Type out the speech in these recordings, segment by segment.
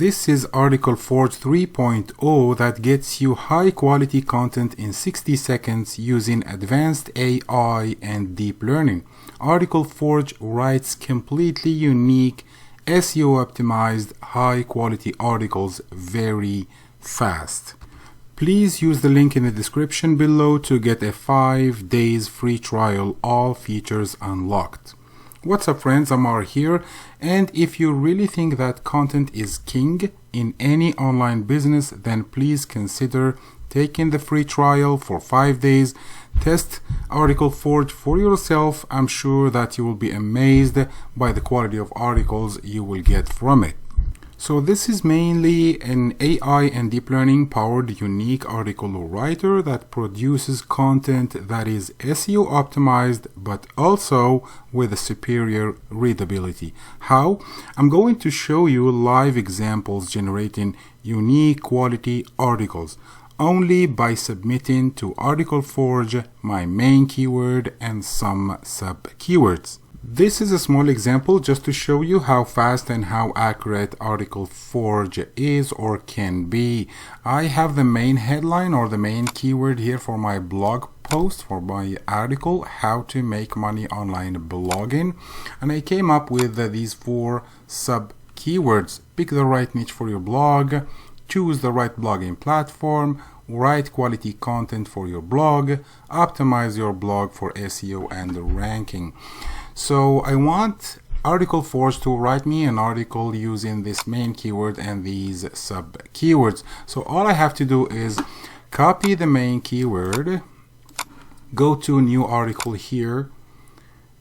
This is ARTICLEFORGE 3.0 that gets you high quality content in 60 seconds using advanced AI and deep learning. ARTICLEFORGE writes completely unique, SEO optimized, high quality articles very fast. Please use the link in the description below to get a 5 days free trial, all features unlocked. What's up friends, Amar here, and if you really think that content is king in any online business, then please consider taking the free trial for 5 days. Test ARTICLEFORGE for yourself. I'm sure that you will be amazed by the quality of articles you will get from it. So this is mainly an AI and deep learning powered unique article writer that produces content that is SEO optimized but also with a superior readability. How? I'm going to show you live examples generating unique quality articles only by submitting to ARTICLEFORGE my main keyword and some sub keywords. This is a small example just to show you how fast and how accurate ARTICLEFORGE is or can be. I have the main headline or the main keyword here for my blog post, for my article, how to make money online blogging, and I came up with these 4 sub keywords. Pick the right niche for your blog, choose the right blogging platform, write quality content for your blog, optimize your blog for SEO and ranking. So I want ARTICLEFORGE to write me an article using this main keyword and these sub keywords. So all I have to do is copy the main keyword, go to new article here,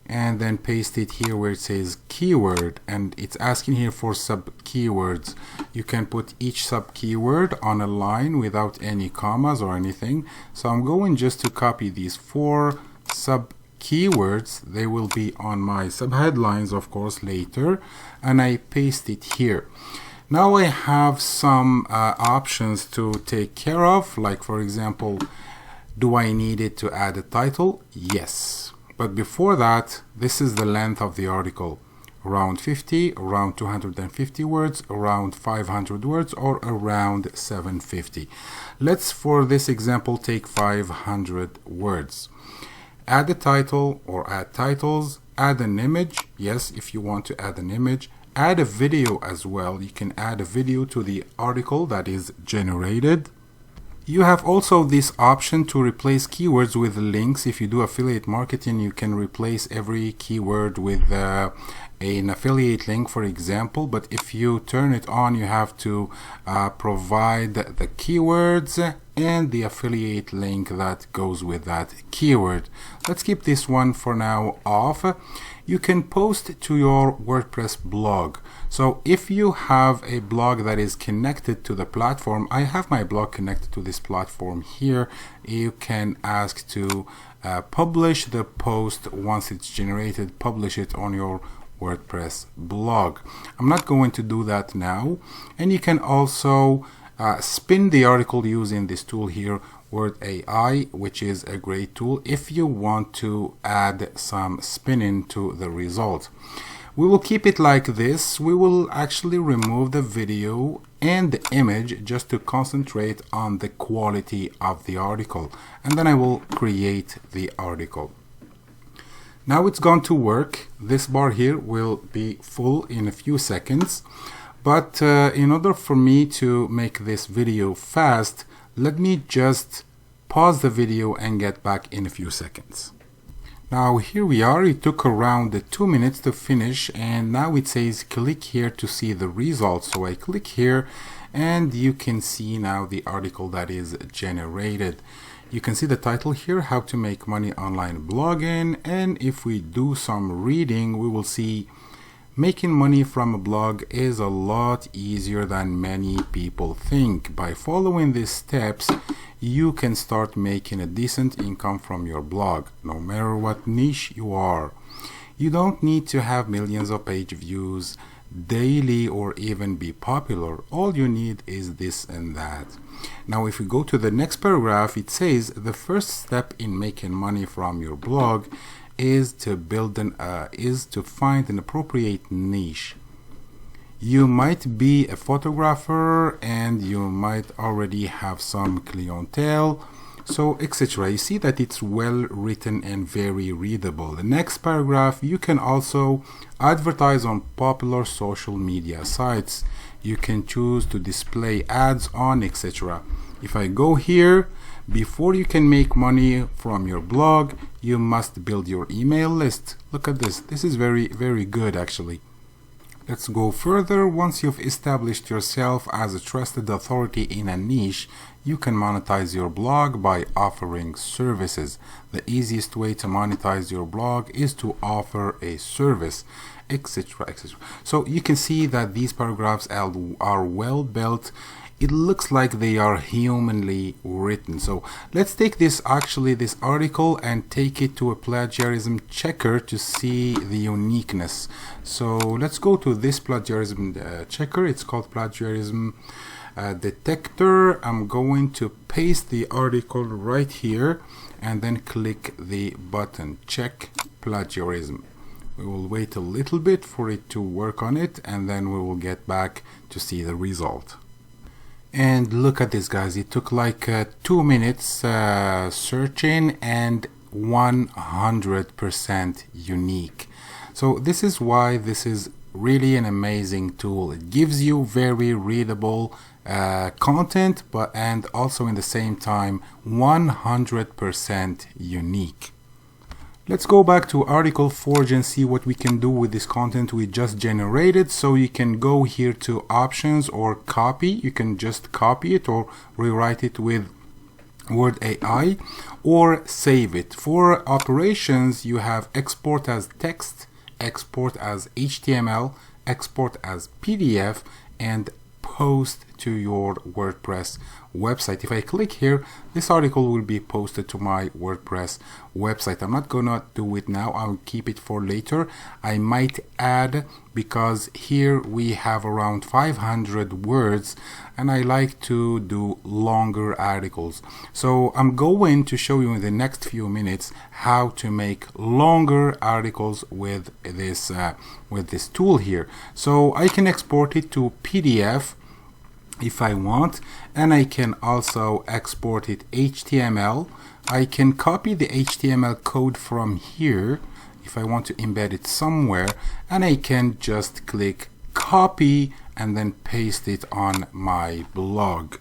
and then paste it here where it says keyword, and it's asking here for sub keywords. You can put each sub keyword on a line without any commas or anything. So I'm going just to copy these 4 sub keywords. They will be on my sub headlines of course later, and I paste it here. Now I have some options to take care of, like for example, do I need it to add a title? Yes. But before that, this is the length of the article: around 50, around 250 words, around 500 words, or around 750. Let's for this example take 500 words. Add a title or add titles, add an image, yes, if you want to add an image, add a video as well. You can add a video to the article that is generated. You have also this option to replace keywords with links. If you do affiliate marketing, you can replace every keyword with an affiliate link, for example. But if you turn it on, you have to provide the keywords and the affiliate link that goes with that keyword. Let's keep this one for now off. You can post to your WordPress blog. So if you have a blog that is connected to the platform, I have my blog connected to this platform here. You can ask to publish the post once it's generated, publish it on your WordPress blog. I'm not going to do that now. And you can also spin the article using this tool here, Word AI, which is a great tool if you want to add some spinning to the result. We will keep it like this. We will actually remove the video and the image just to concentrate on the quality of the article, and then I will create the article. Now it's going to work. This bar here will be full in a few seconds, but in order for me to make this video fast, let me just pause the video and get back in a few seconds. Now here we are. It took around 2 minutes to finish, and now it says click here to see the results. So I click here and you can see now the article that is generated. You can see the title here, how to make money online blogging, and if we do some reading, we will see making money from a blog is a lot easier than many people think. By following these steps, you can start making a decent income from your blog, no matter what niche you are. You don't need to have millions of page views daily or even be popular. All you need is this and that. Now if we go to the next paragraph, it says the first step in making money from your blog is to find an appropriate niche. You might be a photographer and you might already have some clientele, so etc. You see that it's well written and very readable. The next paragraph, you can also advertise on popular social media sites. You can choose to display ads on, etc. If I go here, before you can make money from your blog, you must build your email list. Look at this. This is very good actually. Let's go further. Once you've established yourself as a trusted authority in a niche, you can monetize your blog by offering services. The easiest way to monetize your blog is to offer a service, etc., etc. So you can see that these paragraphs are well built. It looks like they are humanly written. So let's take this article and take it to a plagiarism checker to see the uniqueness. So let's go to this plagiarism checker. It's called plagiarism detector. I'm going to paste the article right here and then click the button check plagiarism. We will wait a little bit for it to work on it, and then we will get back to see the result. And look at this, guys. It took like 2 minutes searching and 100% unique. So this is why this is really an amazing tool. It gives you very readable content, and also in the same time 100% unique. Let's go back to ARTICLEFORGE and see what we can do with this content we just generated. So you can go here to options or copy. You can just copy it or rewrite it with Word AI or save it. For operations, you have export as text, export as HTML, export as PDF, and post to your WordPress website. If I click here, this article will be posted to my WordPress website. I'm not gonna do it now. I'll keep it for later. I might add, because here we have around 500 words and I like to do longer articles. So I'm going to show you in the next few minutes how to make longer articles with this tool here. So I can export it to PDF if I want, and I can also export it HTML. I can copy the HTML code from here if I want to embed it somewhere, and I can just click copy and then paste it on my blog.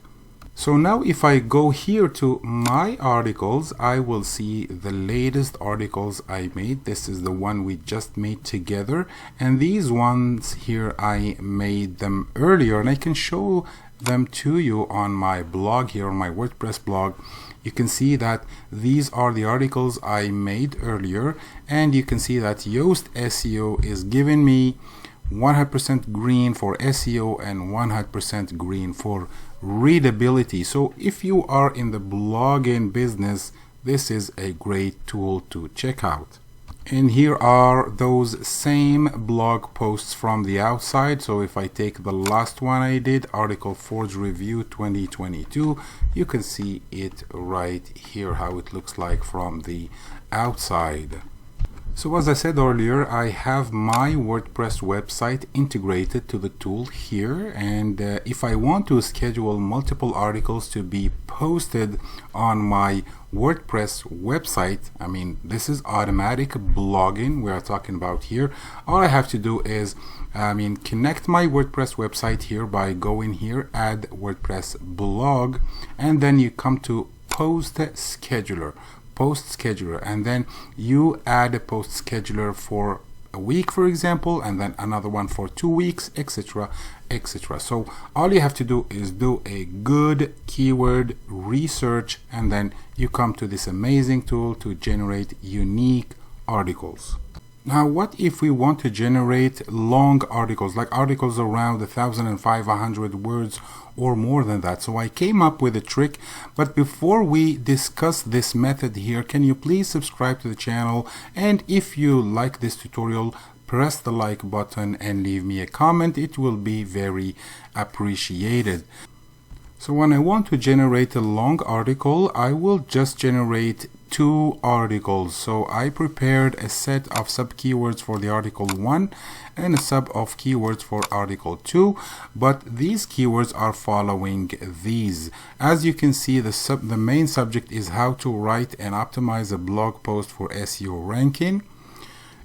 So now if I go here to my articles, I will see the latest articles I made. This is the one we just made together, and these ones here I made them earlier, and I can show them to you on my blog here, on my WordPress blog. You can see that these are the articles I made earlier, and you can see that Yoast SEO is giving me 100% green for SEO and 100% green for readability. So if you are in the blogging business, this is a great tool to check out. And here are those same blog posts from the outside. So if I take the last one I did, ARTICLEFORGE Review 2022, you can see it right here, how it looks like from the outside. So as I said earlier, I have my WordPress website integrated to the tool here, and if I want to schedule multiple articles to be posted on my WordPress website, I mean, this is automatic blogging we are talking about here. All I have to do is connect my WordPress website here by going here, add WordPress blog, and then you come to post scheduler, and then you add a post scheduler for a week, for example, and then another one for 2 weeks, etc., etc. So all you have to do is do a good keyword research, and then you come to this amazing tool to generate unique articles. Now, what if we want to generate long articles, like articles around 1,500 words or more than that? So I came up with a trick, but before we discuss this method here, can you please subscribe to the channel? And if you like this tutorial, press the like button and leave me a comment. It will be very appreciated. So when I want to generate a long article, I will just generate 2 articles. So I prepared a set of sub keywords for the article 1 and a sub of keywords for article 2, but these keywords are following these. As you can see, the main subject is how to write and optimize a blog post for SEO ranking.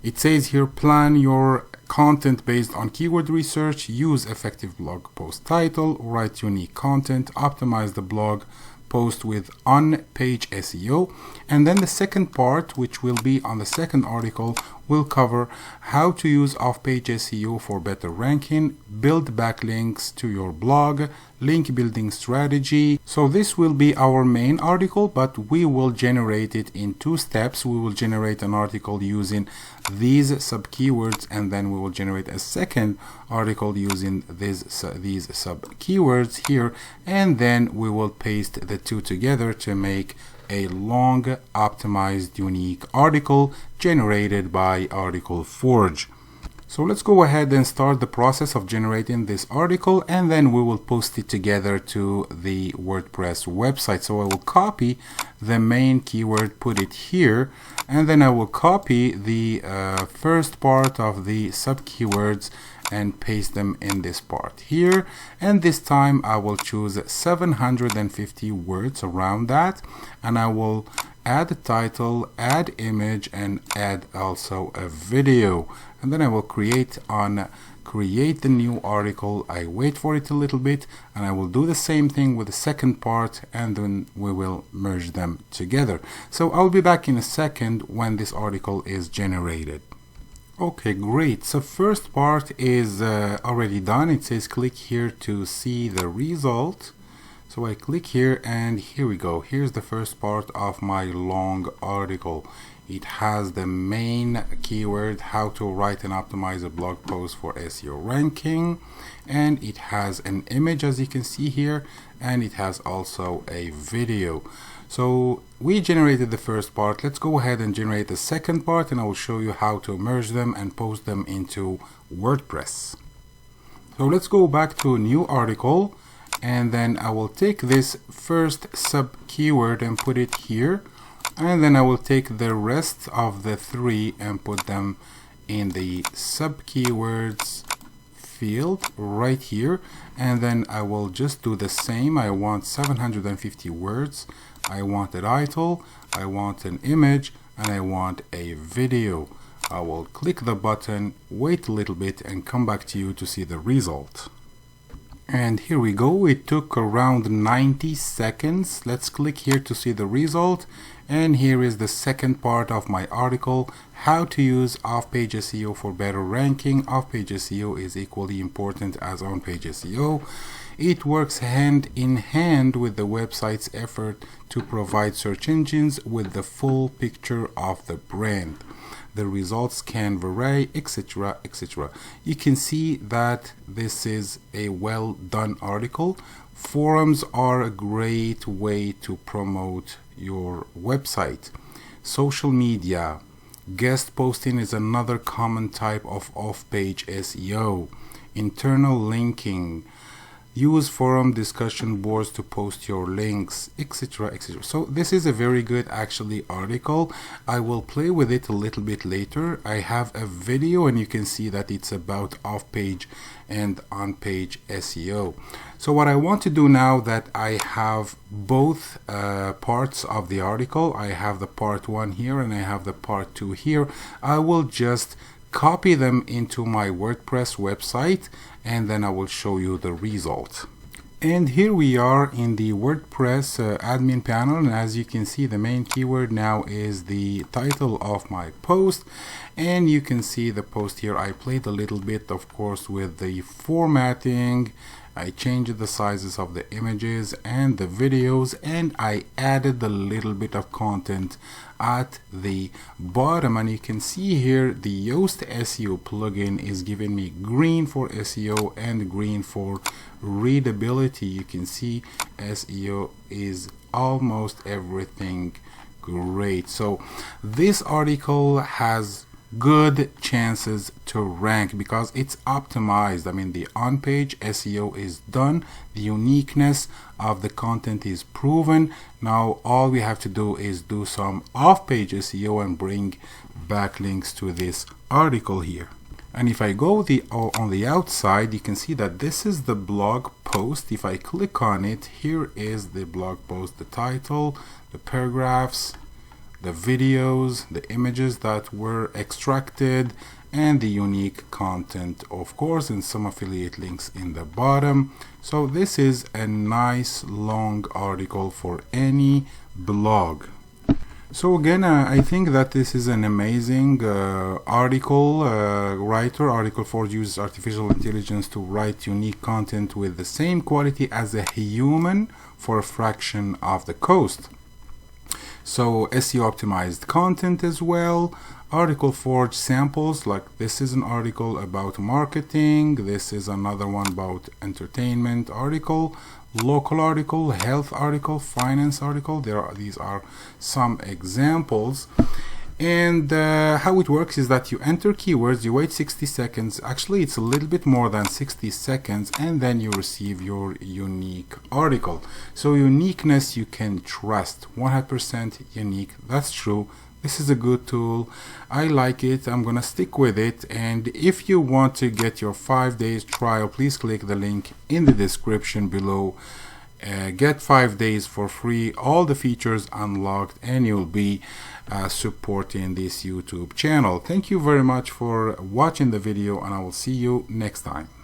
It says here, plan your content based on keyword research, use effective blog post title, write unique content, optimize the blog post with on-page SEO. And then the second part, which will be on the second article, will cover how to use off-page SEO for better ranking, build backlinks to your blog, link building strategy. So this will be our main article, but we will generate it in 2 steps. We will generate an article using these sub keywords, and then we will generate a second article using these sub keywords here, and then we will paste the 2 together to make a long optimized unique article generated by ARTICLEFORGE. So let's go ahead and start the process of generating this article, and then we will post it together to the WordPress website. So I will copy the main keyword, put it here, and then I will copy the first part of the sub keywords and paste them in this part here. And this time I will choose 750 words around that, and I will add a title, add image, and add also a video. And then I will create the new article. I wait for it a little bit, and I will do the same thing with the second part, and then we will merge them together. So I'll be back in a second when this article is generated. Okay, great. So first part is already done. It says click here to see the result. So I click here, and here we go. Here's the first part of my long article. It has the main keyword, how to write and optimize a blog post for SEO ranking, and it has an image, as you can see here, and it has also a video. So we generated the first part. Let's go ahead and generate the second part, and I will show you how to merge them and post them into WordPress. So let's go back to a new article, and then I will take this first sub keyword and put it here, and then I will take the rest of the 3 and put them in the sub keywords field right here, and then I will just do the same. I want 750 words, I want a title, I want an image, and I want a video. I will click the button, wait a little bit, and come back to you to see the result. And here we go. It took around 90 seconds. Let's click here to see the result. And here is the second part of my article, how to use off-page SEO for better ranking. Off-page SEO is equally important as on-page SEO. It works hand in hand with the website's effort to provide search engines with the full picture of the brand. The results can vary, etc., etc. You can see that this is a well done article. Forums are a great way to promote your website. Social media, guest posting is another common type of off-page SEO. Internal linking, use forum discussion boards to post your links, etc., etc. So this is a very good actually article. I will play with it a little bit later. I have a video, and you can see that it's about off-page and on-page SEO. So what I want to do now that I have both parts of the article, I have the part 1 here and I have the part 2 here, I will just copy them into my WordPress website, and then I will show you the result. And here we are in the WordPress admin panel, and as you can see, the main keyword now is the title of my post, and you can see the post here. I played a little bit, of course, with the formatting. I changed the sizes of the images and the videos, and I added a little bit of content at the bottom. And you can see here the Yoast SEO plugin is giving me green for SEO and green for readability. You can see SEO is almost everything great. So this article has good chances to rank because it's optimized. I mean, the on-page SEO is done, the uniqueness of the content is proven. Now all we have to do is do some off-page SEO and bring backlinks to this article here. And if I go on the outside, you can see that this is the blog post. If I click on it, here is the blog post, the title, the paragraphs, the videos, the images that were extracted, and the unique content, of course, and some affiliate links in the bottom. So this is a nice long article for any blog. So again, I think that this is an amazing article. ArticleForge uses artificial intelligence to write unique content with the same quality as a human for a fraction of the cost. So SEO optimized content as well. ArticleForge samples, like this is an article about marketing, this is another one about entertainment article, local article, health article, finance article. These are some examples. And how it works is that you enter keywords, you wait 60 seconds, actually it's a little bit more than 60 seconds, and then you receive your unique article. So uniqueness you can trust, 100% unique, that's true. This is a good tool. I like it. I'm gonna stick with it. And if you want to get your 5 days trial, please click the link in the description below. Get 5 days for free, all the features unlocked, and you'll be supporting this YouTube channel. Thank you very much for watching the video, and I will see you next time.